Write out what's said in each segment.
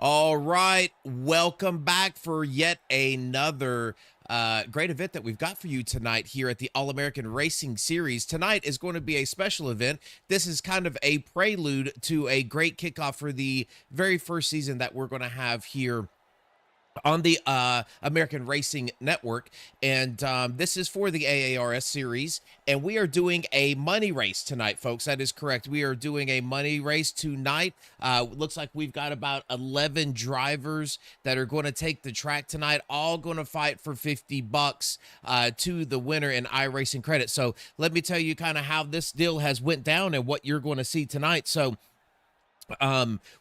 All right, welcome back for yet another great event that we've got for you tonight here at the All-American Racing Series. Tonight is going to be a special event. This is kind of a prelude to a great kickoff for the very first season that we're going to have here on the American Racing Network. And this is for the AARS series. And we are doing a money race tonight, folks. That is correct. We are doing a money race tonight. Looks like we've got about 11 drivers that are going to take the track tonight, all going to fight for 50 bucks to the winner in iRacing credit. So let me tell you kind of how this deal has went down and what you're going to see tonight. So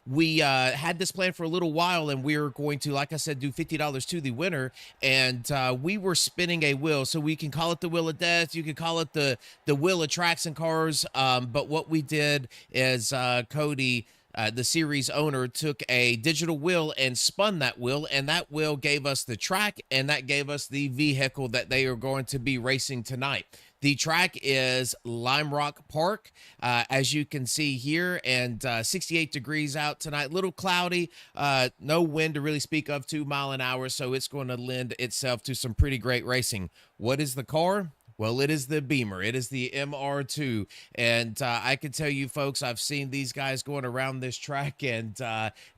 we had this plan for a little while, and we were going to, like I said, do $50 to the winner. And we were spinning a wheel, so we can call it the wheel of death, you can call it the wheel of tracks and cars, but what we did is Cody, the series owner, took a digital wheel and spun that wheel, and that wheel gave us the track, and that gave us the vehicle that they are going to be racing tonight. The track is Lime Rock Park, as you can see here, and 68 degrees out tonight. Little cloudy, no wind to really speak of, 2 mile an hour, so it's going to lend itself to some pretty great racing. What is the car? Well, it is the Beamer. It is the MR-2. And I can tell you, folks, I've seen these guys going around this track, and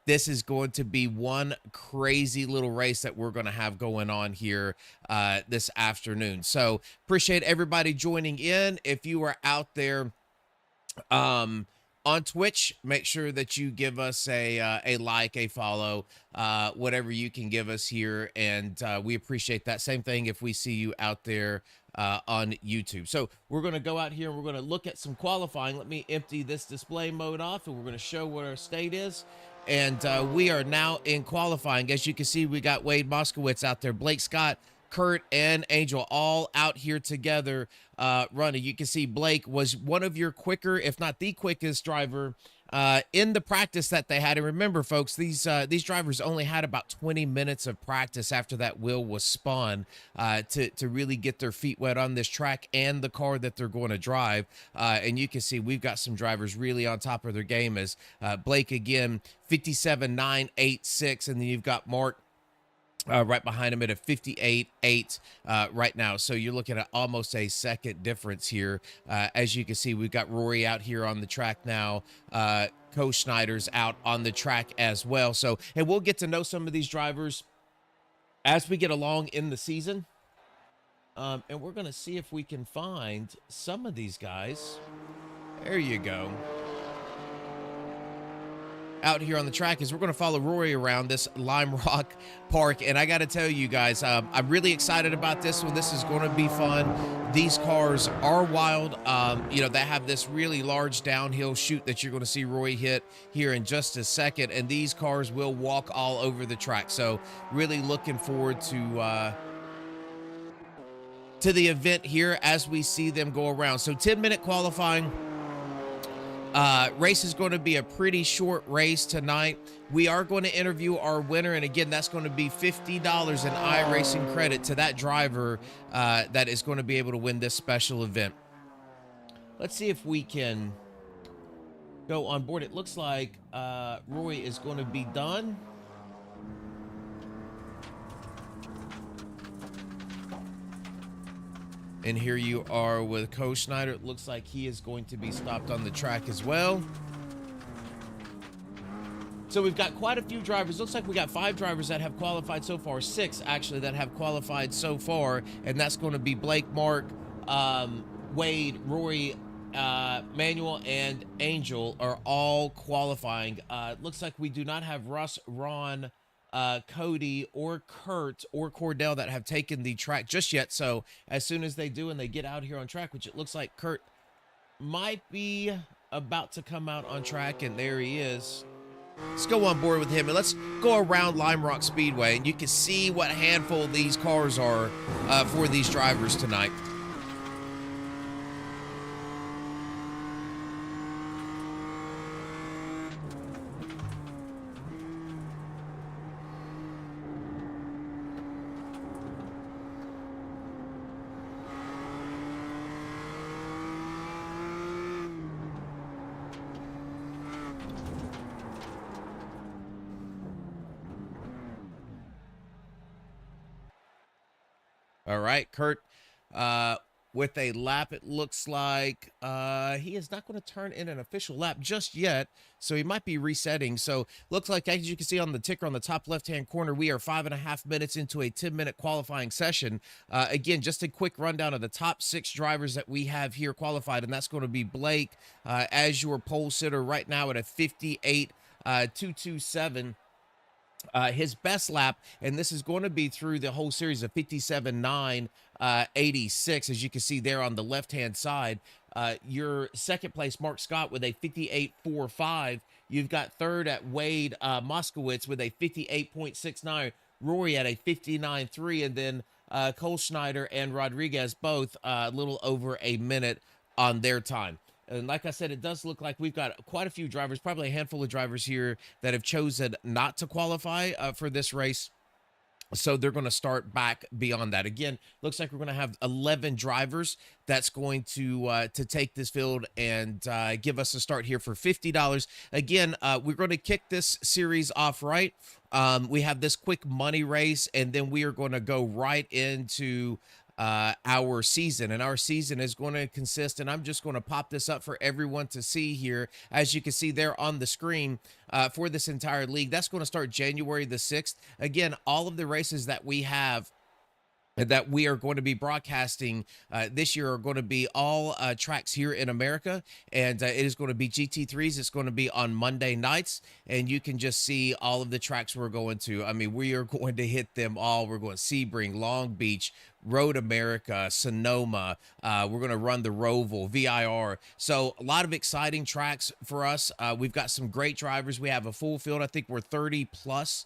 this is going to be one crazy little race that we're going to have going on here this afternoon. So appreciate everybody joining in. If you are out there on Twitch, make sure that you give us a like, a follow, whatever you can give us here, and we appreciate that. Same thing if we see you out there on YouTube. So we're going to go out here and we're going to look at some qualifying. Let me empty this display mode off, and we're going to show what our state is. And we are now in qualifying. As you can see, we got Wade Moskowitz out there, Blake Scott, Kurt, and Angel all out here together running. You can see Blake was one of your quicker, if not the quickest driver in the practice that they had. And remember, folks, these drivers only had about 20 minutes of practice after that wheel was spun to really get their feet wet on this track and the car that they're going to drive. And you can see we've got some drivers really on top of their game, as Blake, again, 57.986, and then you've got Mark right behind him at a 58.8 right now. So you're looking at almost a second difference here. As you can see, we've got Rory out here on the track now. Coach Schneider's out on the track as well. So, and we'll get to know some of these drivers as we get along in the season. And we're going to see if we can find some of these guys. There you go. Out here on the track, is we're going to follow Rory around this Lime Rock Park. And I got to tell you guys, I'm really excited about this one. This is going to be fun. These cars are wild. You know, they have this really large downhill chute that you're going to see Rory hit here in just a second. And these cars will walk all over the track. So really looking forward to the event here as we see them go around. So 10-minute qualifying. Race is going to be a pretty short race tonight. We are going to interview our winner, and again, that's going to be $50 in iRacing credit to that driver that is going to be able to win this special event. Let's see if we can go on board. It looks like Roy is going to be done. And here you are with Coach Schneider. It looks like he is going to be stopped on the track as well. So we've got quite a few drivers. Looks like we got 5 drivers that have qualified so far. 6, actually, that have qualified so far. And that's going to be Blake, Mark, Wade, Rory, Manuel, and Angel are all qualifying. Looks like we do not have Russ, Ron, Cody, or Kurt, or Cordell that have taken the track just yet. So as soon as they do and they get out here on track, which it looks like Kurt might be about to come out on track, and there he is. Let's go on board with him, and let's go around Lime Rock Speedway, and you can see what handful these cars are for these drivers tonight. All right, Kurt, uh, with a lap, it looks like he is not going to turn in an official lap just yet, so he might be resetting. So looks like, as you can see on the ticker on the top left-hand corner, we are 5.5 minutes into a 10-minute qualifying session. Again, just a quick rundown of the top 6 drivers that we have here qualified, and that's going to be Blake as your pole sitter right now at a 58.227. His best lap, and this is going to be through the whole series of 57.986, as you can see there on the left-hand side. Your second place, Mark Scott, with a 58.45. You've got third at Wade Moskowitz with a 58.69. Rory at a 59.3, and then Cole Schneider and Rodriguez both a little over a minute on their time. And like I said, it does look like we've got quite a few drivers, probably a handful of drivers here that have chosen not to qualify for this race. So they're going to start back beyond that. Again, looks like we're going to have 11 drivers that's going to take this field and give us a start here for $50. Again, we're going to kick this series off right. We have this quick money race, and then we are going to go right into our season, and our season is going to consist, and I'm just going to pop this up for everyone to see here. As you can see there on the screen, for this entire league, that's going to start January the 6th. Again, all of the races that we have that we are going to be broadcasting this year are going to be all tracks here in America, and it is going to be GT3s. It's going to be on Monday nights, and you can just see all of the tracks we're going to. I mean, we are going to hit them all. We're going to Sebring, Long Beach, Road America, Sonoma. We're going to run the Roval, VIR. So a lot of exciting tracks for us. We've got some great drivers. We have a full field. I think we're 30 plus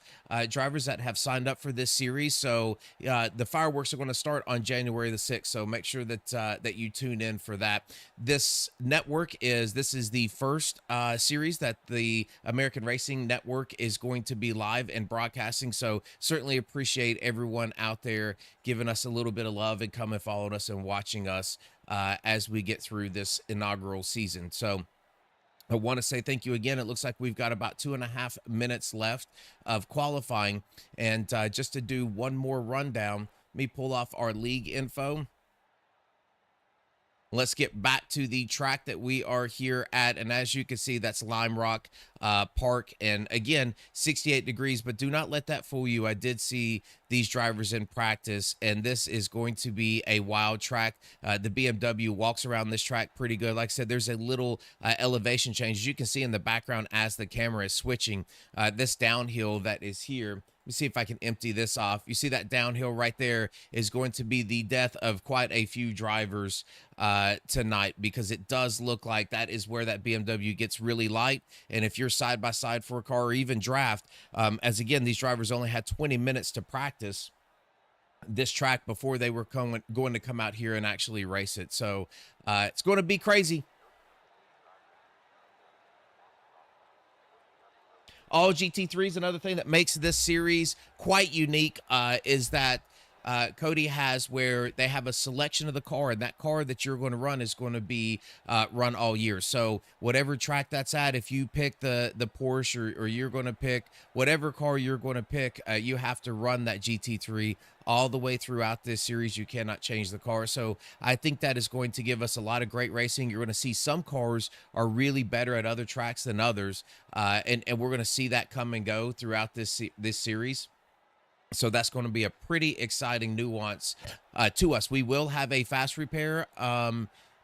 drivers that have signed up for this series. So the fireworks are going to start on January the 6th. So make sure that that you tune in for that. This is the first series that the American Racing Network is going to be live and broadcasting. So certainly appreciate everyone out there giving us a little bit of love and coming following us and watching us as we get through this inaugural season. So I want to say thank you again. It looks like we've got about 2.5 minutes left of qualifying. And just to do one more rundown, let me pull off our league info. Let's get back to the track that we are here at. And as you can see, that's Lime Rock Park. And again, 68 degrees, but do not let that fool you. I did see these drivers in practice, and this is going to be a wild track. The BMW walks around this track pretty good. Like I said, there's a little elevation change. As you can see in the background as the camera is switching, this downhill that is here. Let me see if I can empty this off. You see that downhill right there is going to be the death of quite a few drivers tonight, because it does look like that is where that BMW gets really light. And if you're side by side for a car or even draft, as again, these drivers only had 20 minutes to practice this track before they were going to come out here and actually race it. So it's going to be crazy. All GT3s, another thing that makes this series quite unique is that Cody has where they have a selection of the car, and that car that you're going to run is going to be run all year. So whatever track that's at, if you pick the Porsche or you're going to pick whatever car you're going to pick, you have to run that GT3 all the way throughout this series. You cannot change the car. So I think that is going to give us a lot of great racing. You're going to see some cars are really better at other tracks than others. And we're going to see that come and go throughout this series. So that's going to be a pretty exciting nuance to us. We will have a fast repair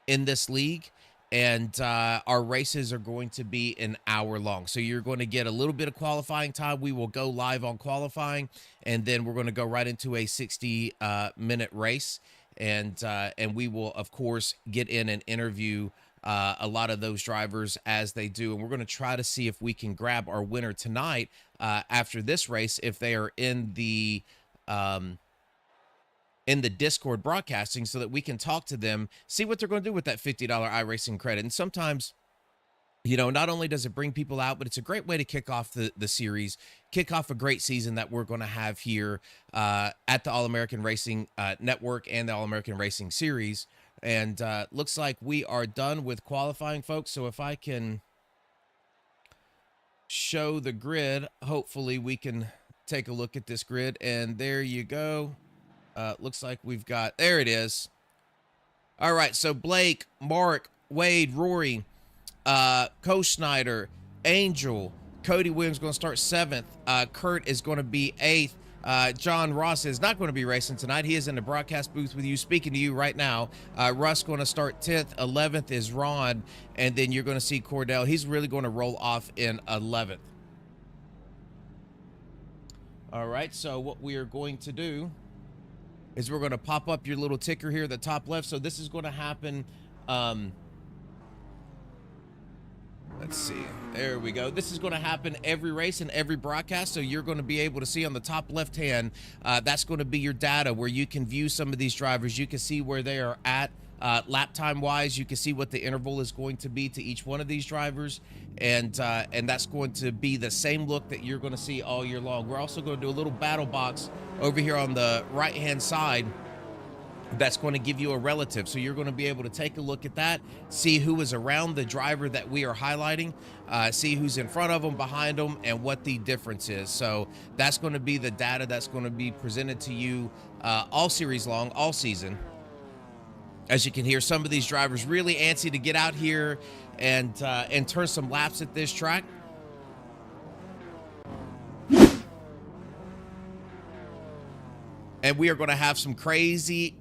in this league, and our races are going to be an hour long. So you're going to get a little bit of qualifying time. We will go live on qualifying, and then we're going to go right into a 60-minute race. And we will, of course, get in and interview a lot of those drivers as they do. And we're going to try to see if we can grab our winner tonight after this race, if they are in the Discord broadcasting, so that we can talk to them, see what they're going to do with that $50 iRacing credit. And sometimes, you know, not only does it bring people out, but it's a great way to kick off the series, kick off a great season that we're going to have here at the All-American Racing Network and the All-American Racing Series. And looks like we are done with qualifying, folks. So if I can show the grid, hopefully we can take a look at this grid. And there you go. Looks like we've got, there it is. All right, so Blake, Mark, Wade, Rory, Schneider, Angel, Cody Williams going to start 7th. Kurt is going to be 8th. John Ross is not going to be racing tonight. He is in the broadcast booth with you, speaking to you right now. Russ going to start 10th. 11th is Ron, and then you're going to see Cordell. He's really going to roll off in 11th. All right, so what we are going to do is we're going to pop up your little ticker here at the top left. So this is going to happen. Let's see. There we go. This is going to happen every race and every broadcast. So you're going to be able to see on the top left hand, that's going to be your data where you can view some of these drivers. You can see where they are at lap time wise. You can see what the interval is going to be to each one of these drivers. And that's going to be the same look that you're going to see all year long. We're also going to do a little battle box over here on the right hand side. That's going to give you a relative. So you're going to be able to take a look at that, see who is around the driver that we are highlighting, see who's in front of them, behind them, and what the difference is. So that's going to be the data that's going to be presented to you all series long, all season. As you can hear, some of these drivers really antsy to get out here and turn some laps at this track. And we are going to have some crazy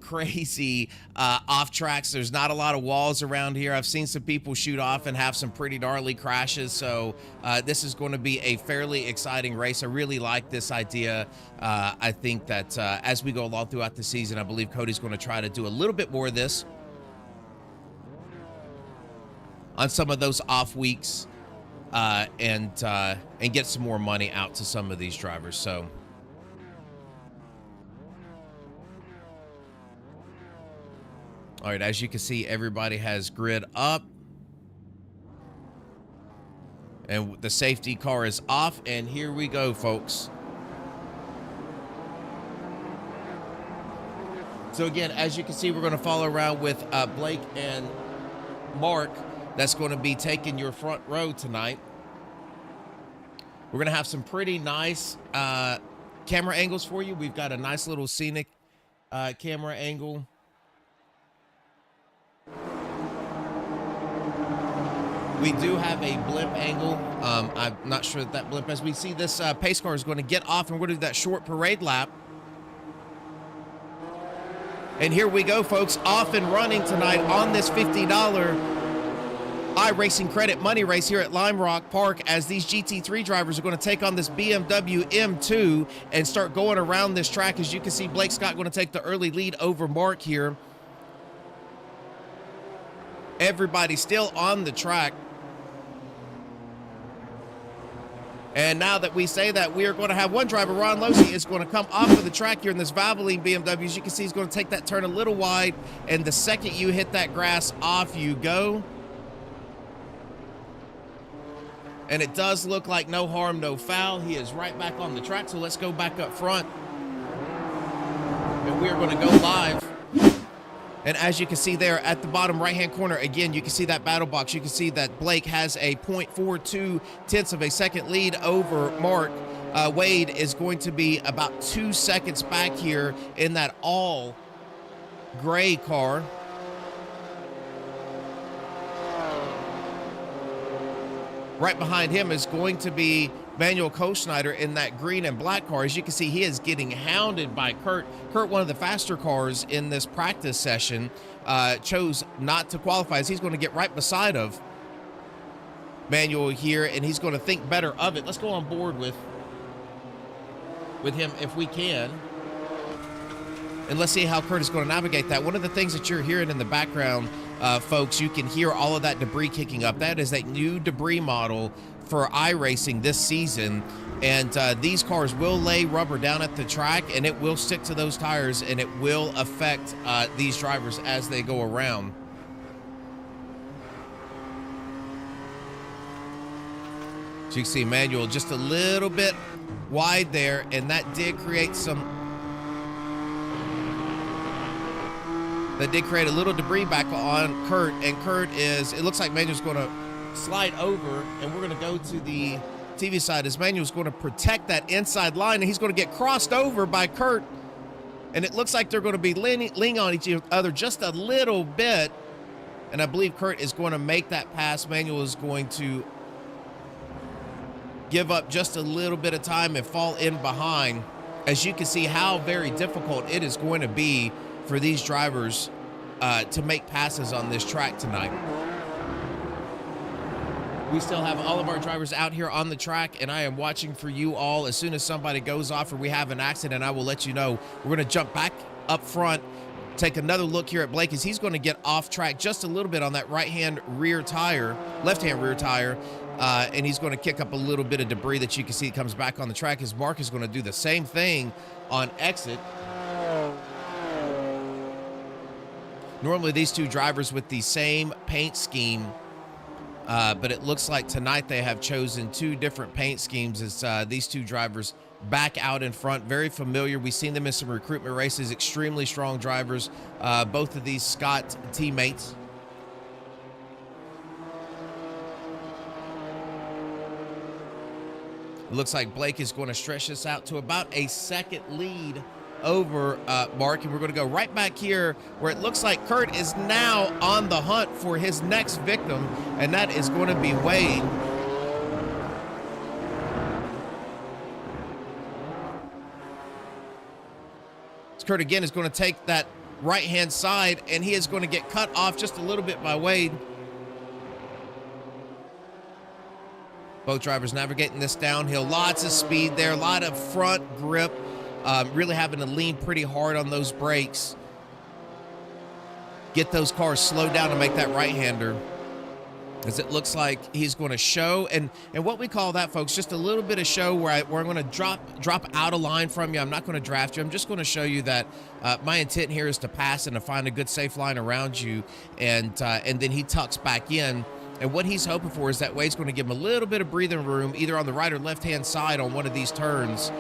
off tracks. There's not a lot of walls around here. I've seen some people shoot off and have some pretty gnarly crashes. So this is going to be a fairly exciting race. I really like this idea. I think that as we go along throughout the season, I believe Cody's going to try to do a little bit more of this on some of those off weeks and get some more money out to some of these drivers. So. All right, as you can see, everybody has grid up. And the safety car is off, and here we go, folks. So again, as you can see, we're going to follow around with Blake and Mark. That's going to be taking your front row tonight. We're going to have some pretty nice camera angles for you. We've got a nice little scenic camera angle. We do have a blimp angle. I'm not sure that blimp, as we see this pace car is going to get off, and we're going to do that short parade lap. And here we go, folks, off and running tonight on this $50 iRacing credit money race here at Lime Rock Park, as these GT3 drivers are going to take on this BMW M2 and start going around this track. As you can see, Blake Scott going to take the early lead over Mark here. Everybody still on the track. And now that we say that, we are going to have one driver, Ron Losey, is going to come off of the track here in this Valvoline BMW. As you can see, he's going to take that turn a little wide, and the second you hit that grass, off you go. And it does look like no harm, no foul. He is right back on the track, so let's go back up front. And we are going to go live. And as you can see there at the bottom right-hand corner, again, you can see that battle box. You can see that Blake has a 0.42 tenths of a second lead over Mark. Wade is going to be about 2 seconds back here in that all gray car. Right behind him is going to be Manuel Schneider in that green and black car. As you can see, he is getting hounded by Kurt. Kurt, one of the faster cars in this practice session, chose not to qualify, as he's going to get right beside of Manuel here, and he's going to think better of it. Let's go on board with him if we can. And let's see how Kurt is going to navigate that. One of the things that you're hearing in the background, folks, you can hear all of that debris kicking up. That is a new debris model for iRacing this season, and these cars will lay rubber down at the track, and it will stick to those tires, and it will affect these drivers as they go around. So you can see Emmanuel just a little bit wide there, and that did create a little debris back on Kurt, and Kurt is, it looks like Manuel's going to slide over, and we're going to go to the TV side as Manuel's going to protect that inside line, and he's going to get crossed over by Kurt. And it looks like they're going to be leaning on each other just a little bit. And I believe Kurt is going to make that pass. Manuel is going to give up just a little bit of time and fall in behind. As you can see how very difficult it is going to be for these drivers to make passes on this track tonight. We still have all of our drivers out here on the track, and I am watching for you all. As soon as somebody goes off or we have an accident, I will let you know. We're going to jump back up front, take another look here at Blake as he's going to get off track just a little bit on that left-hand rear tire, and he's going to kick up a little bit of debris that you can see comes back on the track as Mark is going to do the same thing on exit. Normally these two drivers with the same paint scheme, but it looks like tonight they have chosen two different paint schemes as these two drivers back out in front. Very familiar. We've seen them in some recruitment races. Extremely strong drivers. Both of these Scott teammates. It looks like Blake is going to stretch this out to about a second lead over Mark, and we're going to go right back here where it looks like Kurt is now on the hunt for his next victim, and that is going to be Wade. Kurt again is going to take that right-hand side, and he is going to get cut off just a little bit by Wade. Both drivers navigating this downhill. Lots of speed there, a lot of front grip. Really having to lean pretty hard on those brakes. Get those cars slowed down to make that right-hander. As it looks like he's going to show, and what we call that, folks, just a little bit of show where I'm going to drop out of line from you. I'm not going to draft you. I'm just going to show you that my intent here is to pass and to find a good safe line around you, and then he tucks back in. And what he's hoping for is that Wade's going to give him a little bit of breathing room, either on the right or left-hand side on one of these turns,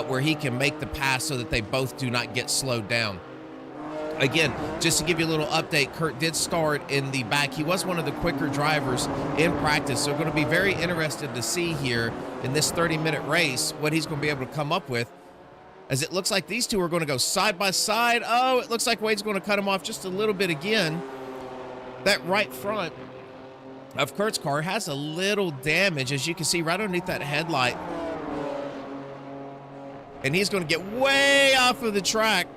where he can make the pass so that they both do not get slowed down. Again, just to give you a little update, Kurt did start in the back. He was one of the quicker drivers in practice, so we're going to be very interested to see here in this 30-minute race what he's going to be able to come up with, as it looks like these two are going to go side by side. Oh, it looks like Wade's going to cut him off just a little bit again. That right front of Kurt's car has a little damage, as you can see right underneath that headlight. And he's going to get way off of the track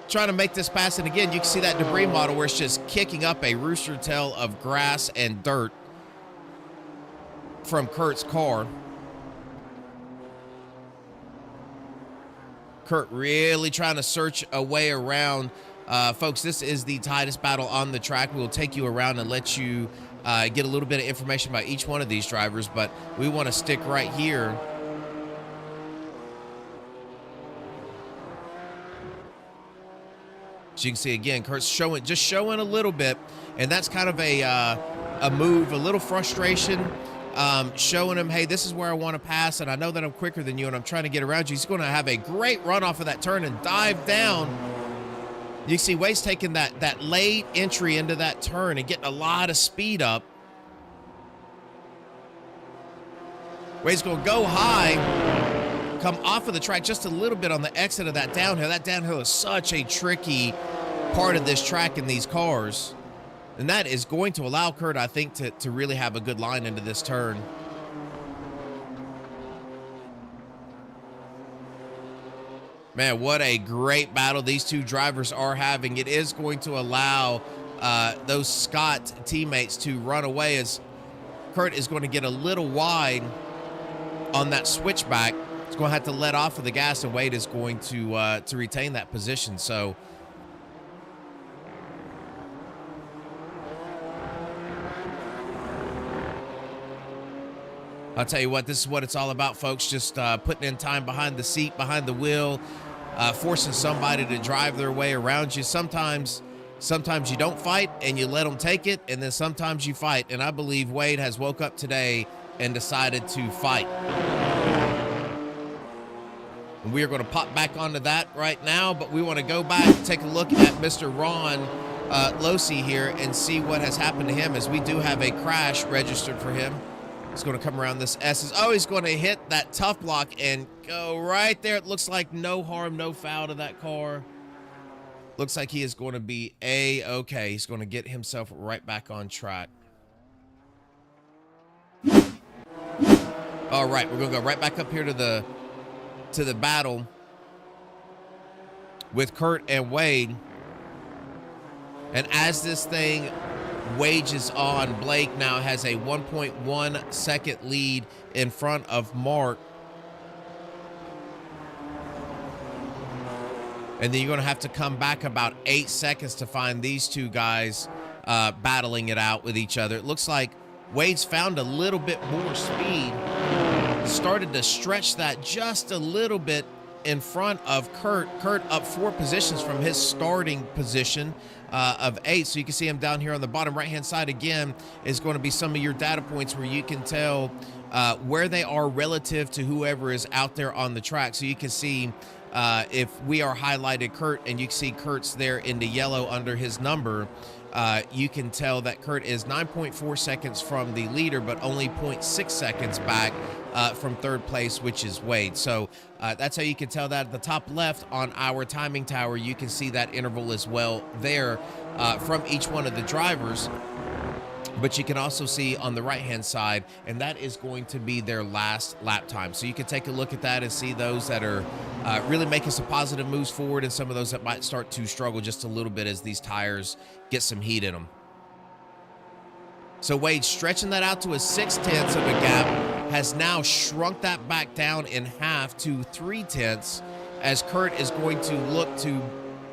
trying to make this pass. And again, you can see that debris model where it's just kicking up a rooster tail of grass and dirt from Kurt's car. Kurt really trying to search a way around. Folks, this is the tightest battle on the track. We'll take you around and let you get a little bit of information about each one of these drivers, but we want to stick right here. So you can see again, Kurt's just showing a little bit, and that's kind of a move, a little frustration, showing him, hey, this is where I want to pass, and I know that I'm quicker than you, and I'm trying to get around you. He's going to have a great run off of that turn and dive down. You see Wade's taking that late entry into that turn and getting a lot of speed up. Wade's going to go high, come off of the track just a little bit on the exit of that downhill. That downhill is such a tricky part of this track in these cars. And that is going to allow Kurt, I think, to really have a good line into this turn. Man, what a great battle these two drivers are having. It is going to allow those Scott teammates to run away, as Kurt is going to get a little wide on that switchback. He's going to have to let off of the gas, and Wade is going to retain that position. So I'll tell you what, this is what it's all about, folks. Just putting in time behind the seat, behind the wheel, forcing somebody to drive their way around you. Sometimes you don't fight and you let them take it, and then sometimes you fight. And I believe Wade has woke up today and decided to fight. And we are going to pop back onto that right now, but we want to go back and take a look at Mr. Ron Losi here and see what has happened to him, as we do have a crash registered for him. He's going to come around this S's. Oh, he's going to hit that tough block and go right there. It looks like no harm, no foul to that car. Looks like he is going to be A-okay. He's going to get himself right back on track. All right, we're going to go right back up here to the battle with Kurt and Wade. And as this thing wages on, Blake now has a 1.1 second lead in front of Mark. And then you're going to have to come back about 8 seconds to find these two guys battling it out with each other. It looks like Wade's found a little bit more speed, started to stretch that just a little bit in front of Kurt. Kurt up 4 positions from his starting position of 8. So you can see him down here on the bottom right-hand side again is going to be some of your data points where you can tell where they are relative to whoever is out there on the track. So you can see if we are highlighted Kurt and you can see Kurt's there in the yellow under his number, you can tell that Kurt is 9.4 seconds from the leader, but only 0.6 seconds back from third place, which is Wade. So that's how you can tell that. At the top left on our timing tower, you can see that interval as well there from each one of the drivers. But you can also see on the right-hand side, and that is going to be their last lap time. So you can take a look at that and see those that are really making some positive moves forward and some of those that might start to struggle just a little bit as these tires get some heat in them. So Wade stretching that out to a 0.6 of a gap, has now shrunk that back down in half to 0.3, as Kurt is going to look to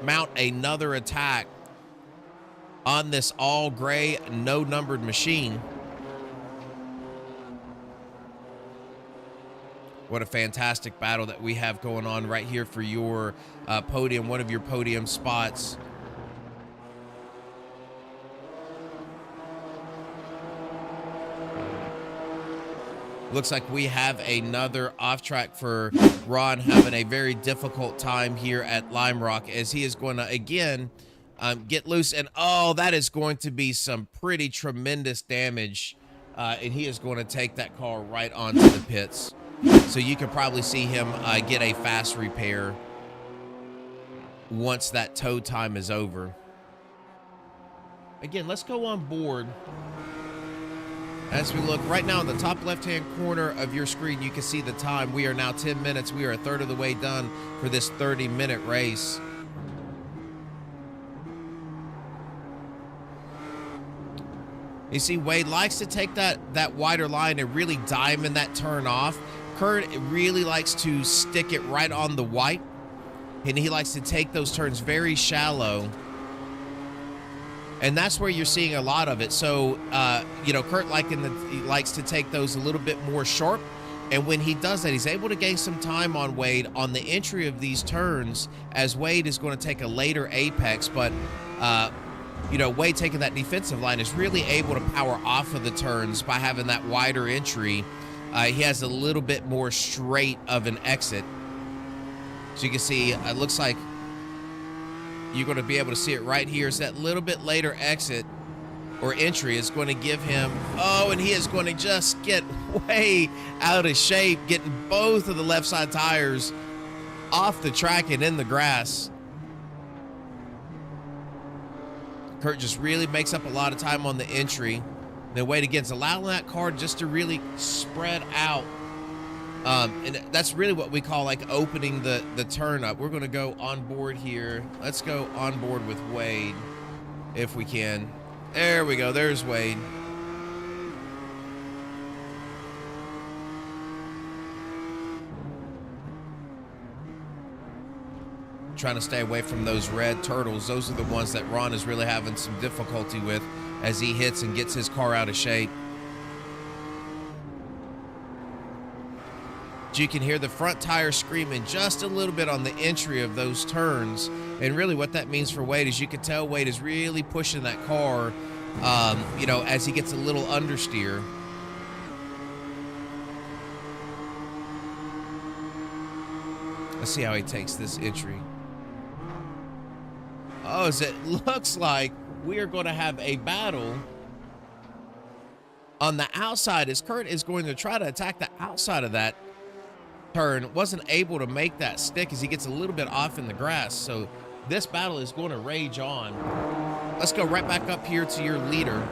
mount another attack on this all gray, no numbered machine. What a fantastic battle that we have going on right here for your podium, one of your podium spots. Looks like we have another off track for Ron, having a very difficult time here at Lime Rock, as he is going to again get loose, and oh, that is going to be some pretty tremendous damage, and he is going to take that car right onto the pits. So you can probably see him get a fast repair once that tow time is over. Again, let's go on board. As we look right now in the top left-hand corner of your screen, you can see the time. We are now 10 minutes. We are a third of the way done for this 30-minute race. You see, Wade likes to take that wider line and really diamond that turn off. Kurt really likes to stick it right on the white, and he likes to take those turns very shallow. And that's where you're seeing a lot of it. So, you know, Kurt he likes to take those a little bit more sharp. And when he does that, he's able to gain some time on Wade on the entry of these turns, as Wade is going to take a later apex. But, you know, Wade taking that defensive line is really able to power off of the turns by having that wider entry. He has a little bit more straight of an exit. So you can see, it looks like you're going to be able to see it right here. So that little bit later exit or entry is going to give him, oh, and he is going to just get way out of shape, getting both of the left side tires off the track and in the grass. Kurt just really makes up a lot of time on the entry. Then Wade again's allowing that car just to really spread out. And that's really what we call like opening the turn up. We're going to go on board here. Let's go on board with Wade if we can. There we go. There's Wade. Trying to stay away from those red turtles. Those are the ones that Ron is really having some difficulty with as he hits and gets his car out of shape. You can hear the front tire screaming just a little bit on the entry of those turns. And really what that means for Wade is you can tell Wade is really pushing that car, you know, as he gets a little understeer. Let's see how he takes this entry. Oh, as it looks like we are going to have a battle on the outside as Kurt is going to try to attack the outside of that turn. Wasn't able to make that stick as he gets a little bit off in the grass. So this battle is going to rage on. Let's go right back up here to your leader,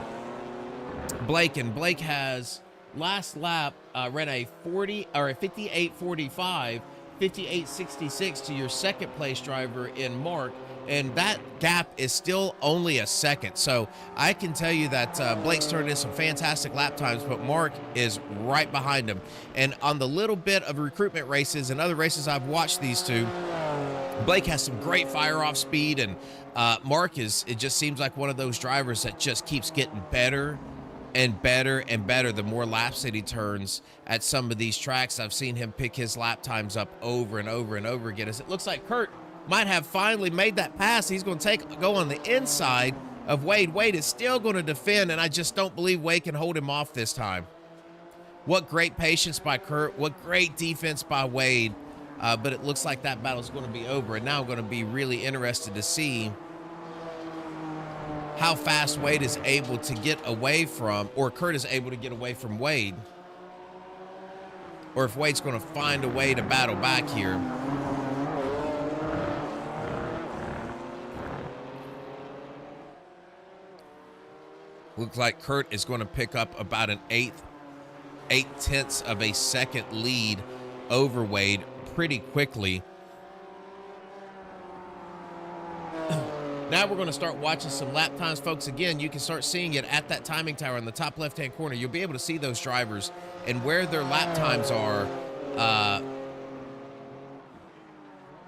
Blake. And Blake has last lap ran a 58.45, 58.66 to your second place driver in Mark. And that gap is still only a second. So I can tell you that Blake's turned in some fantastic lap times, but Mark is right behind him. And on the little bit of recruitment races and other races I've watched these two, Blake has some great fire off speed, and Mark it just seems like one of those drivers that just keeps getting better and better and better the more laps that he turns at some of these tracks. I've seen him pick his lap times up over and over and over again, as it looks like Kurt might have finally made that pass. He's going to go on the inside of Wade. Wade is still going to defend, and I just don't believe Wade can hold him off this time. What great patience by Kurt. What great defense by Wade. But it looks like that battle is going to be over, and now I'm going to be really interested to see how fast Wade is able to get away from, or Kurt is able to get away from Wade, or if Wade's going to find a way to battle back here. Looks like Kurt is going to pick up about an 8/10 of a second lead over Wade pretty quickly. Now we're going to start watching some lap times, folks. Again, you can start seeing it at that timing tower in the top left-hand corner. You'll be able to see those drivers and where their lap times are.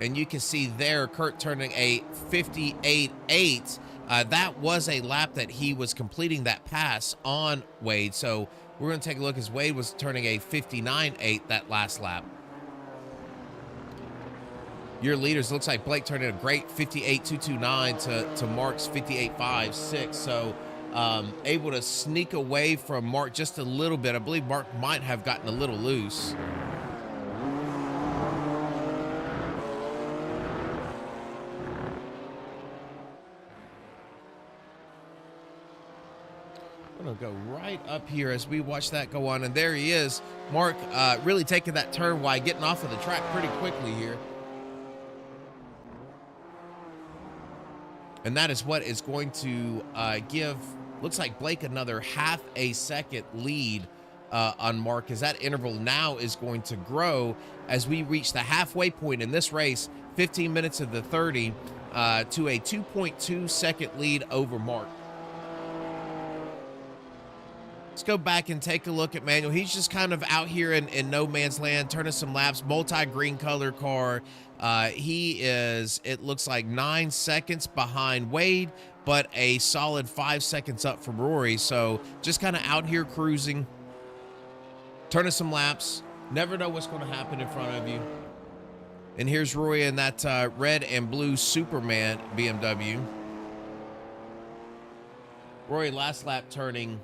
And you can see there Kurt turning a 58.8. That was a lap that he was completing that pass on Wade. So we're going to take a look as Wade was turning a 59.8 that last lap. Your leaders, looks like Blake turned in a great 58.229 to Mark's 58.56. So able to sneak away from Mark just a little bit. I believe Mark might have gotten a little loose. I'm going to go right up here as we watch that go on. And there he is. Mark really taking that turn wide, getting off of the track pretty quickly here. And that is what is going to give, looks like Blake, another half a second lead on Mark, as that interval now is going to grow as we reach the halfway point in this race, 15 minutes of the 30, to a 2.2 second lead over Mark. Let's go back and take a look at Manuel. He's just kind of out here in no man's land, turning some laps, multi-green color car. He is, it looks like 9 seconds behind Wade, but a solid 5 seconds up from Rory. So just kind of out here cruising, turning some laps. Never know what's going to happen in front of you. And here's Rory in that red and blue Superman BMW. Rory last lap turning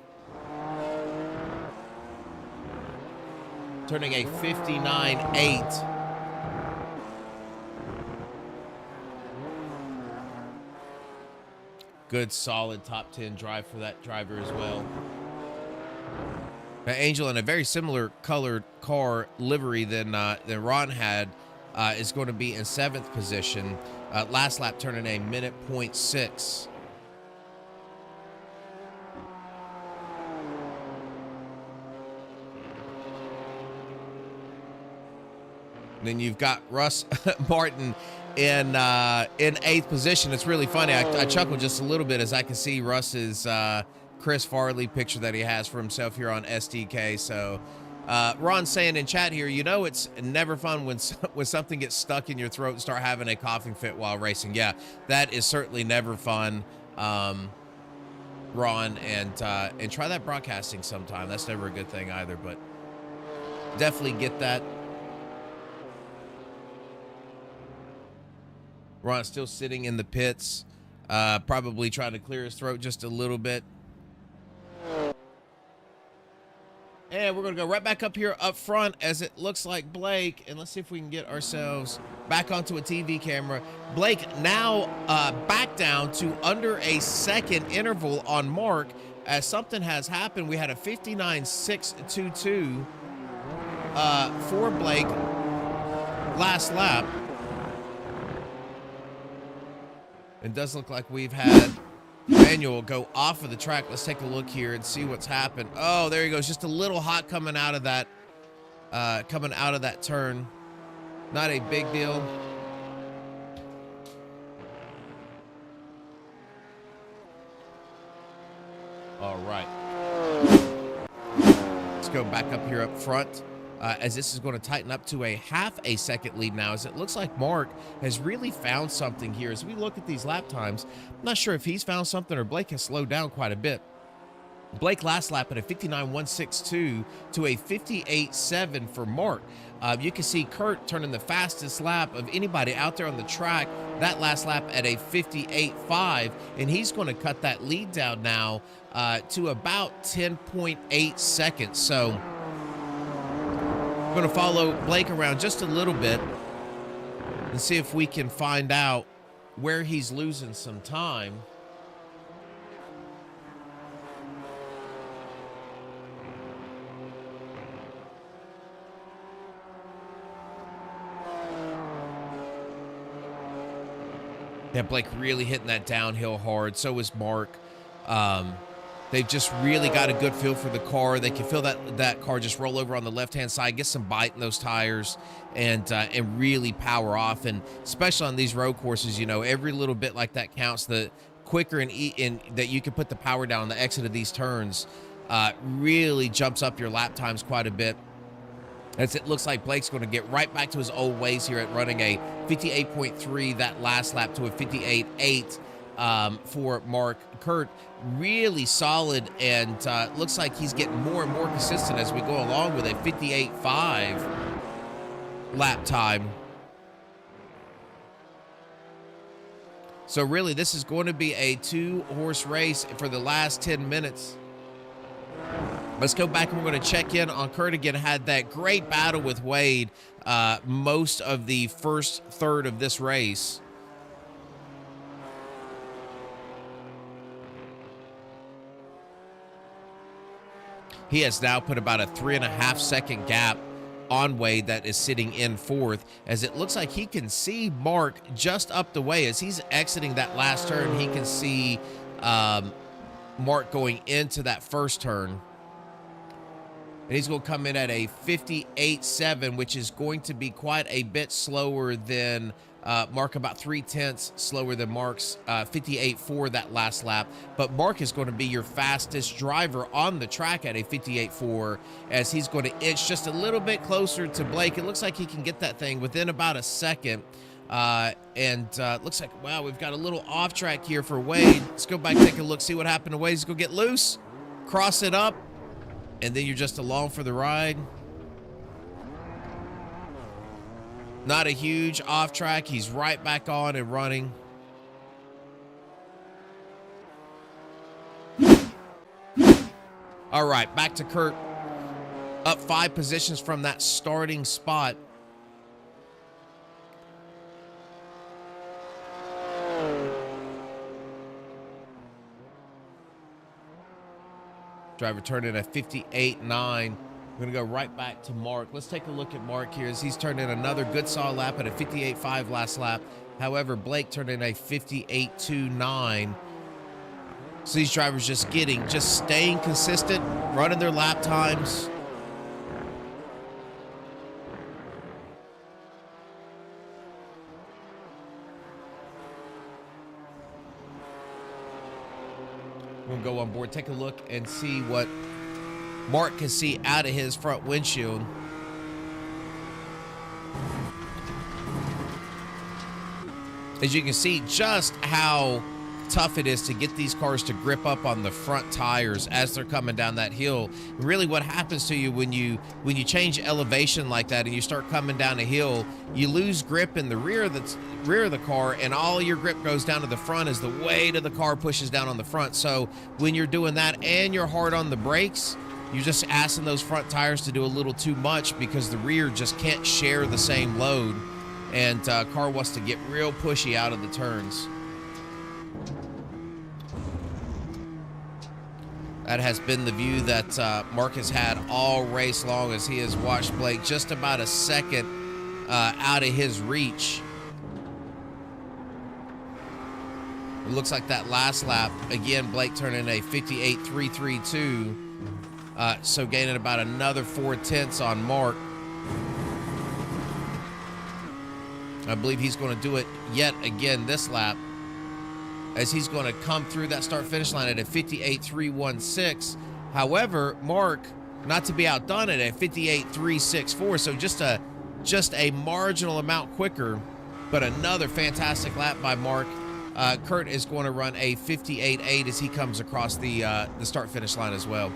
a 59.8. Good, solid top 10 drive for that driver as well. Now, Angel, in a very similar colored car livery than Ron had, is going to be in 7th position. Last lap turning a minute 0.6. And then you've got Russ Martin in 8th position. It's really funny. I chuckled just a little bit as I can see Russ's Chris Farley picture that he has for himself here on SDK. So Ron's saying in chat here, you know, it's never fun when something gets stuck in your throat and start having a coughing fit while racing. Yeah, that is certainly never fun, Ron. And try that broadcasting sometime. That's never a good thing either, but definitely get that. Ron's still sitting in the pits, probably trying to clear his throat just a little bit. And we're going to go right back up here up front as it looks like Blake. And let's see if we can get ourselves back onto a TV camera. Blake now back down to under a second interval on Mark as something has happened. We had a 59.622 for Blake last lap. It does look like we've had Manuel go off of the track. Let's take a look here and see what's happened. Oh, there he goes. Just a little hot coming out of that turn. Not a big deal. All right. Let's go back up here up front. As this is going to tighten up to a half a second lead now, as it looks like Mark has really found something here. As we look at these lap times, I'm not sure if he's found something or Blake has slowed down quite a bit. Blake last lap at a 59.162 to a 58.7 for Mark. You can see Kurt turning the fastest lap of anybody out there on the track, that last lap at a 58.5, and he's going to cut that lead down now to about 10.8 seconds. So I'm going to follow Blake around just a little bit and see if we can find out where he's losing some time. Yeah, Blake really hitting that downhill hard. So is Mark. They've just really got a good feel for the car. They can feel that car just roll over on the left-hand side, get some bite in those tires, and really power off. And especially on these road courses, you know, every little bit like that counts. The quicker and that you can put the power down on the exit of these turns really jumps up your lap times quite a bit. As it looks like Blake's going to get right back to his old ways here at running a 58.3 that last lap to a 58.8 for Mark. Kurt, really solid, and looks like he's getting more and more consistent as we go along with a 58.5 lap time. So really, this is going to be a two-horse race for the last 10 minutes. Let's go back and we're going to check in on Kurt again. Had that great battle with Wade most of the first third of this race. He has now put about a 3.5 second gap on Wade that is sitting in fourth, as it looks like he can see Mark just up the way. As he's exiting that last turn, he can see Mark going into that first turn. And he's going to come in at a 58.7, which is going to be quite a bit slower than Mark, about 0.3 slower than Mark's 58.4 that last lap. But Mark is going to be your fastest driver on the track at a 58.4, as he's going to inch just a little bit closer to Blake. It looks like he can get that thing within about a second. Looks like, wow, we've got a little off track here for Wade. Let's go back, take a look, see what happened to Wade. He's going to get loose, cross it up, and then you're just along for the ride. Not a huge off track. He's right back on and running. All right, back to Kurt. Up 5 positions from that starting spot. Driver turned in a 58.9. We're going to go right back to Mark. Let's take a look at Mark here as he's turned in another good solid lap at a 58.5 last lap. However, Blake turned in a 58.29. So these drivers just staying consistent, running their lap times. We'll go on board, take a look, and see what Mark can see out of his front windshield. As you can see just how tough it is to get these cars to grip up on the front tires as they're coming down that hill. Really what happens to you when you change elevation like that and you start coming down a hill, you lose grip in the rear of the car, and all your grip goes down to the front as the weight of the car pushes down on the front. So when you're doing that and you're hard on the brakes, you're just asking those front tires to do a little too much because the rear just can't share the same load, and car wants to get real pushy out of the turns. That has been the view that Mark has had all race long, as he has watched Blake just about a second out of his reach. It looks like that last lap, again, Blake turning a 58.332, so gaining about another 4/10 on Mark. I believe he's going to do it yet again this lap, as he's going to come through that start-finish line at a 58.316. However, Mark, not to be outdone, at a 58.364, so just a marginal amount quicker, but another fantastic lap by Mark. Kurt is going to run a 58.8 as he comes across the start-finish line as well.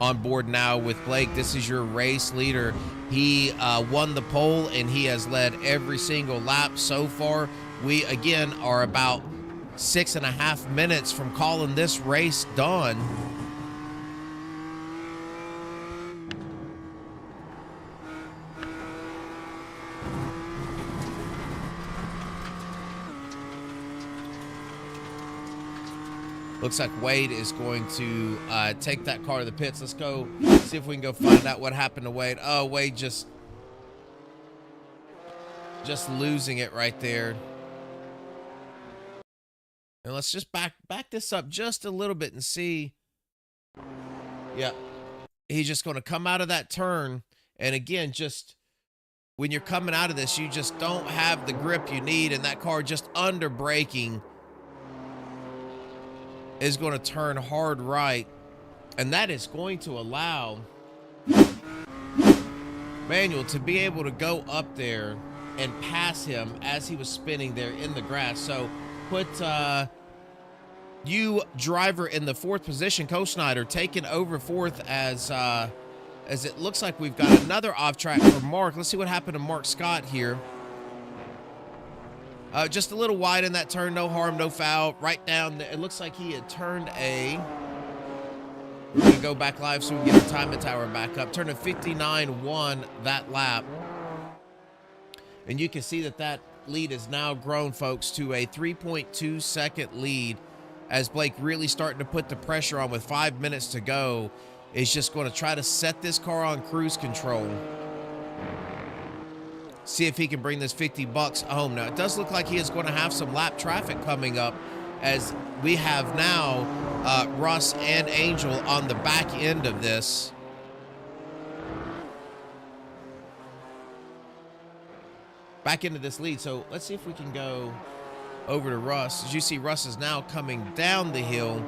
On board now with Blake. This is your race leader. He won the pole, and he has led every single lap so far. We, again, are about 6.5 minutes from calling this race done. Looks like Wade is going to take that car to the pits. Let's go see if we can go find out what happened to Wade. Oh, Wade just losing it right there. And let's just back this up just a little bit and see. Yeah, he's just going to come out of that turn. And again, just when you're coming out of this, you just don't have the grip you need, and that car just under braking is going to turn hard right, and that is going to allow Manuel to be able to go up there and pass him as he was spinning there in the grass. So put you, driver, in the 4th position. Coach Snyder taking over 4th as it looks like we've got another off track for Mark. Let's see what happened to Mark Scott here. Just a little wide in that turn, no harm, no foul. Right down, it looks like he had turned a, we're going to go back live so we can get the timing tower back up. Turned a 59.1 that lap. And you can see that that lead is now grown, folks, to a 3.2 second lead, as Blake really starting to put the pressure on with 5 minutes to go. Is just going to try to set this car on cruise control. See if he can bring this $50 home. Now, it does look like he is going to have some lap traffic coming up, as we have now Russ and Angel on the back end of this. Back into this lead. So let's see if we can go over to Russ. As you see, Russ is now coming down the hill.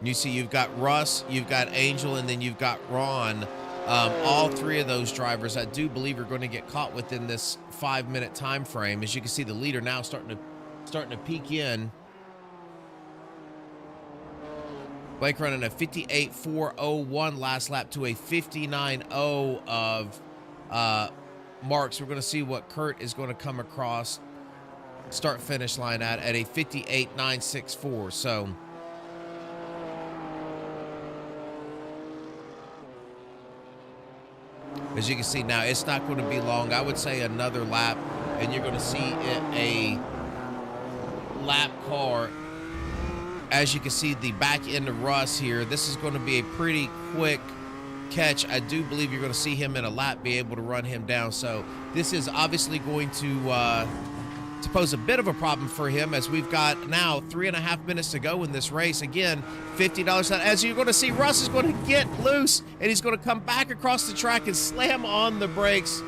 You see, you've got Russ, you've got Angel, and then you've got Ron. All three of those drivers, I do believe, are going to get caught within this 5-minute time frame. As you can see, the leader now starting to peek in. Blake running a 58.401 last lap to a 59.0 of Marks. We're going to see what Kurt is going to come across start-finish line at a 58.964. So as you can see now, it's not going to be long. I would say another lap, and you're going to see a lap car. As you can see, the back end of Russ here, this is going to be a pretty quick catch. I do believe you're going to see him in a lap be able to run him down. So this is obviously going to pose a bit of a problem for him, as we've got now 3.5 minutes to go in this race. Again, $50. As you're going to see, Russ is going to get loose, and he's going to come back across the track and slam on the brakes.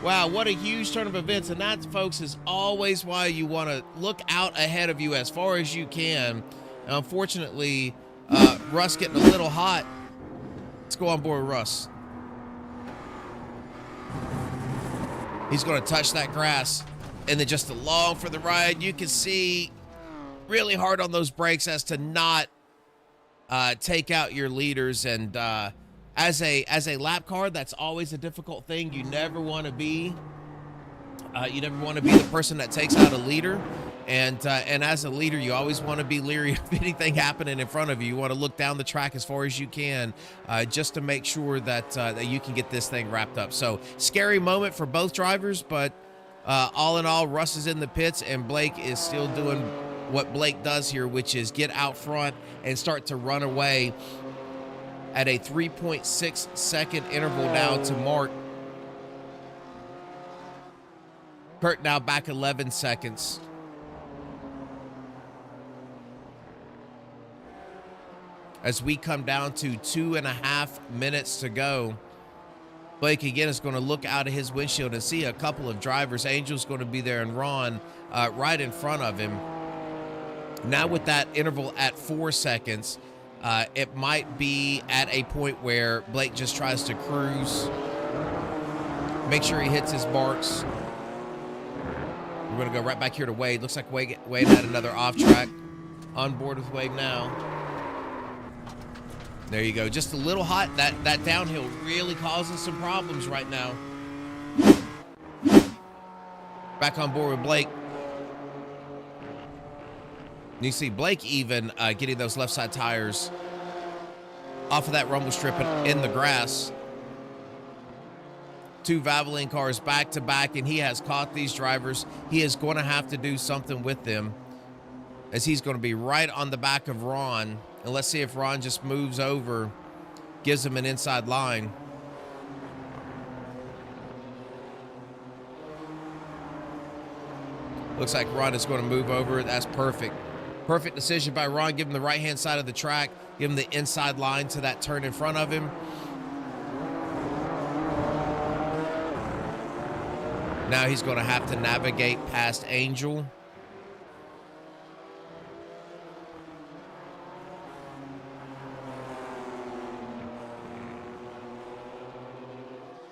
Wow, what a huge turn of events. And that, folks, is always why you want to look out ahead of you as far as you can. And unfortunately, Russ getting a little hot. Let's go on board Russ. He's going to touch that grass, and then just along for the ride. You can see really hard on those brakes as to not take out your leaders. And as a lap car, that's always a difficult thing. You never want to be the person that takes out a leader. And as a leader, you always want to be leery of anything happening in front of you. You want to look down the track as far as you can, just to make sure that you can get this thing wrapped up. So scary moment for both drivers, but all in all, Russ is in the pits and Blake is still doing what Blake does here, which is get out front and start to run away at a 3.6 second interval now to Mark. Kurt now back 11 seconds. As we come down to 2.5 minutes to go, Blake again is going to look out of his windshield and see a couple of drivers. Angel's going to be there and Ron right in front of him. Now with that interval at 4 seconds, it might be at a point where Blake just tries to cruise, make sure he hits his marks. We're going to go right back here to Wade. Looks like Wade had another off track. On board with Wade now. There you go. Just a little hot. That downhill really causing some problems right now. Back on board with Blake. You see Blake even getting those left side tires off of that rumble strip in the grass. 2 Valvoline cars back to back, and he has caught these drivers. He is going to have to do something with them, as he's going to be right on the back of Ron. And let's see if Ron just moves over, gives him an inside line. Looks like Ron is going to move over. That's perfect. Perfect decision by Ron. Give him the right-hand side of the track. Give him the inside line to that turn in front of him. Now he's going to have to navigate past Angel.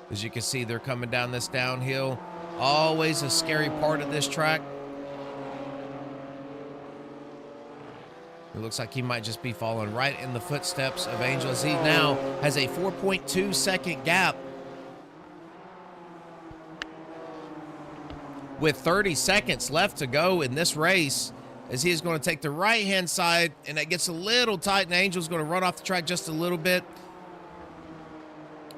As you can see, they're coming down this downhill. Always a scary part of this track. It looks like he might just be falling right in the footsteps of Angel, as he now has a 4.2 second gap. With 30 seconds left to go in this race, as he is going to take the right-hand side, and it gets a little tight, and Angel's going to run off the track just a little bit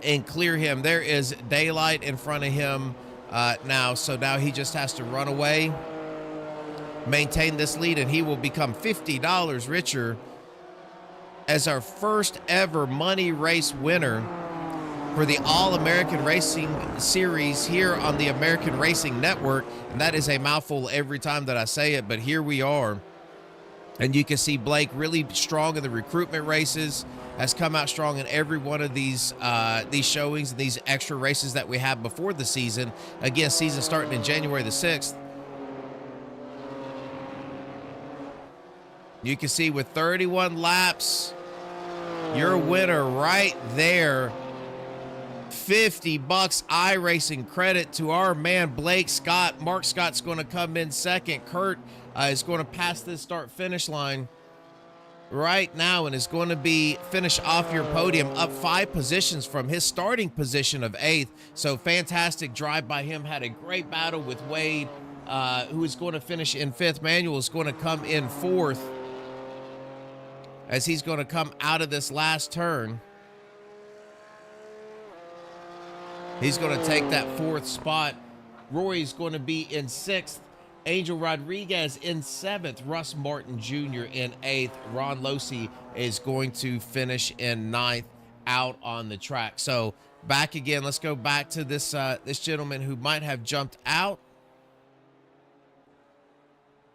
and clear him. There is daylight in front of him now, so now he just has to run away, maintain this lead, and he will become $50 richer as our first ever money race winner for the All-American Racing Series here on the American Racing Network. And that is a mouthful every time that I say it, but here we are. And you can see Blake really strong in the recruitment races, has come out strong in every one of these showings and these extra races that we have before the season. Again, season starting in January the 6th. You can see with 31 laps, your winner right there. $50 iRacing credit to our man Blake Scott. Mark Scott's going to come in second. Kurt is going to pass this start-finish line right now and is going to finish off your podium up 5 positions from his starting position of 8th. So fantastic drive by him. Had a great battle with Wade, who is going to finish in 5th. Manuel is going to come in 4th as he's going to come out of this last turn. He's going to take that 4th spot. Rory's going to be in 6th. Angel Rodriguez in 7th. Russ Martin Jr. in 8th. Ron Losi is going to finish in 9th out on the track. So back again. Let's go back to this this gentleman who might have jumped out.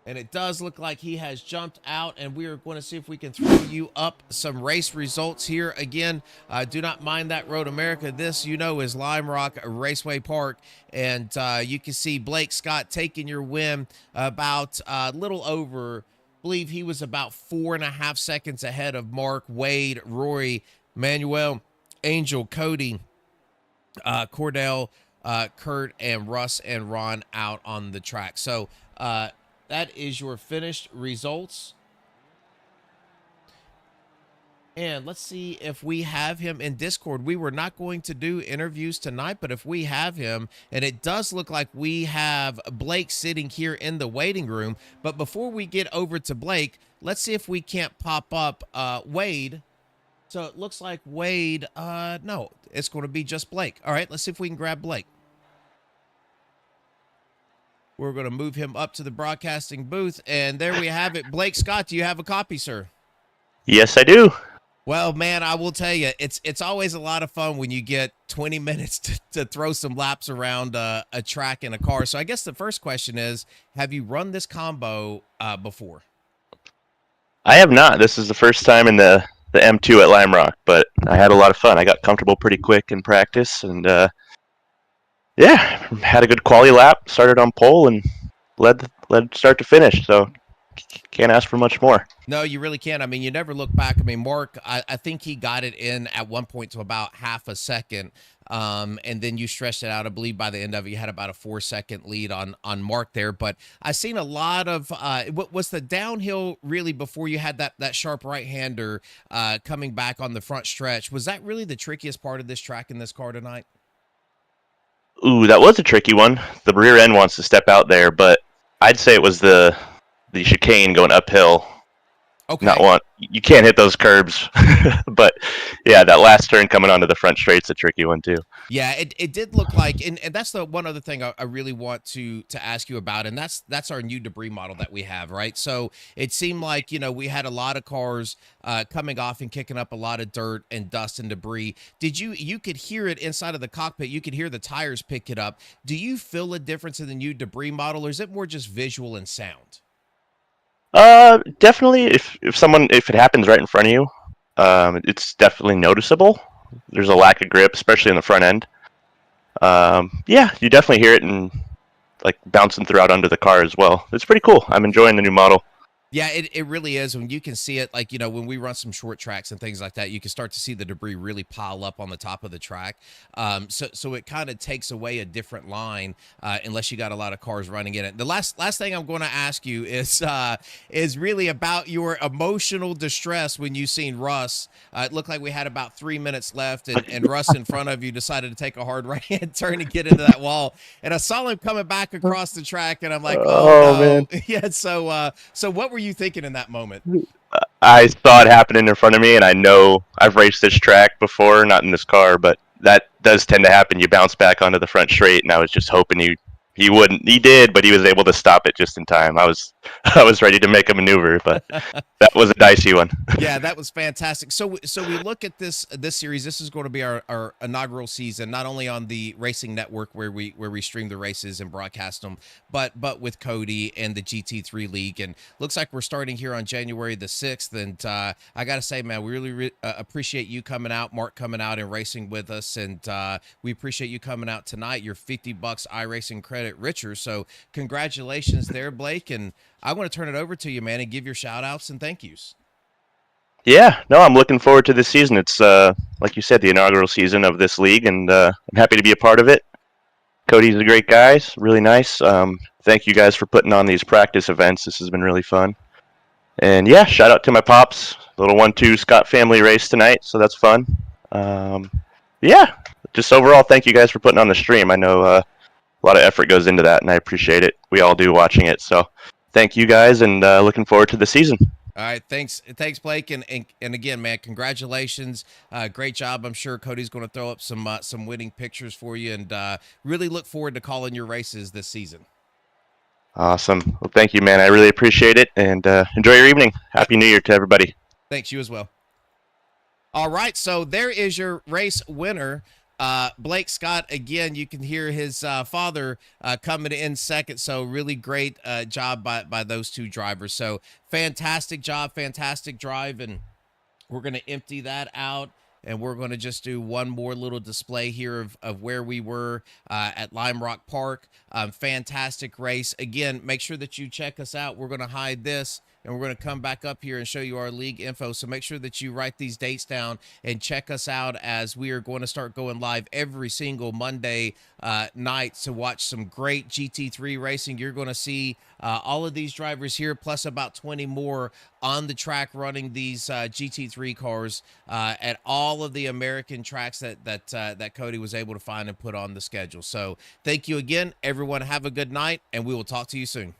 And it does look like he has jumped out, and we are going to see if we can throw you up some race results here. Again, do not mind that Road America. This, you know, is Lime Rock Raceway Park, and you can see Blake Scott taking your win about a little over, I believe he was about 4.5 seconds ahead of Mark, Wade, Rory, Manuel, Angel, Cody, Cordell, Kurt, and Russ and Ron out on the track. So, that is your finished results. And let's see if we have him in Discord. We were not going to do interviews tonight, but if we have him, and it does look like we have Blake sitting here in the waiting room. But before we get over to Blake, let's see if we can't pop up Wade. So it looks like Wade, no, it's going to be just Blake. All right, let's see if we can grab Blake. We're going to move him up to the broadcasting booth, and there we have it. Blake Scott, do you have a copy, sir? Yes, I do. Well, man, I will tell you, it's always a lot of fun when you get 20 minutes to throw some laps around a track in a car. So I guess the first question is, have you run this combo before? I have not. This is the first time in the M2 at Lime Rock, but I had a lot of fun. I got comfortable pretty quick in practice, and yeah, had a good quality lap. Started on pole and led start to finish. So can't ask for much more. No, you really can't. I mean, you never look back. I mean, Mark, I think he got it in at one point to about half a second. And then you stretched it out. I believe by the end of it, you had about a 4-second lead on Mark there. But I've seen a lot of what was the downhill really before you had that sharp right-hander coming back on the front stretch. Was that really the trickiest part of this track in this car tonight? Ooh, that was a tricky one. The rear end wants to step out there, but I'd say it was the chicane going uphill. Okay. Not one. You can't hit those curbs, but yeah, that last turn coming onto the front straight's a tricky one too. Yeah, it did look like, and that's the one other thing I really want to ask you about, and that's our new debris model that we have, right? So it seemed like we had a lot of cars coming off and kicking up a lot of dirt and dust and debris. Did you could hear it inside of the cockpit? You could hear the tires pick it up. Do you feel a difference in the new debris model, or is it more just visual and sound? Definitely. If it happens right in front of you, it's definitely noticeable. There's a lack of grip, especially in the front end. Yeah, you definitely hear it and like bouncing throughout under the car as well. It's pretty cool. I'm enjoying the new model. Yeah, it really is. When you can see it, like, when we run some short tracks and things like that, you can start to see the debris really pile up on the top of the track. So it kind of takes away a different line unless you got a lot of cars running in it. The last thing I'm going to ask you is really about your emotional distress when you seen Russ. It looked like we had about 3 minutes left, and Russ in front of you decided to take a hard right-hand turn and get into that wall. And I saw him coming back across the track, and I'm like, oh no. Man. Yeah, so what were you thinking in that moment? I saw it happening in front of me, and I know I've raced this track before, not in this car, but that does tend to happen. You bounce back onto the front straight, and I was just hoping he wouldn't. He did, but he was able to stop it just in time. I was ready to make a maneuver, but that was a dicey one. Yeah, that was fantastic. So we look at this series. This is going to be our inaugural season, not only on the Racing Network where we stream the races and broadcast them, but with Cody and the GT3 League. And looks like we're starting here on January the 6th. And I got to say, man, we really appreciate you coming out, Mark coming out and racing with us. And we appreciate you coming out tonight. Your $50 iRacing credit richer. So congratulations there, Blake. And I want to turn it over to you, man, and give your shout outs and thank yous. Yeah, no, I'm looking forward to this season. It's, like you said, the inaugural season of this league, and I'm happy to be a part of it. Cody's a great guy, really nice. Thank you guys for putting on these practice events. This has been really fun. And yeah, shout out to my pops. Little 1-2 Scott family race tonight, so that's fun. Yeah, just overall, thank you guys for putting on the stream. I know a lot of effort goes into that, and I appreciate it. We all do watching it, so thank you guys, and looking forward to the season. All right, thanks, Blake, and again, man, congratulations, great job. I'm sure Cody's going to throw up some winning pictures for you, and really look forward to calling your races this season. Awesome. Well, thank you, man. I really appreciate it, and enjoy your evening. Happy New Year to everybody. Thanks, you as well. All right, so there is your race winner. Blake Scott, again, you can hear his father coming in second. So really great job by those two drivers. So fantastic job, fantastic drive. And we're going to empty that out. And we're going to just do one more little display here of where we were at Lime Rock Park. Fantastic race. Again, make sure that you check us out. We're going to hide this. and we're going to come back up here and show you our league info. So make sure that you write these dates down and check us out, as we are going to start going live every single Monday night to watch some great GT3 racing. You're going to see all of these drivers here, plus about 20 more on the track running these GT3 cars at all of the American tracks that Cody was able to find and put on the schedule. So thank you again, everyone. Have a good night, and we will talk to you soon.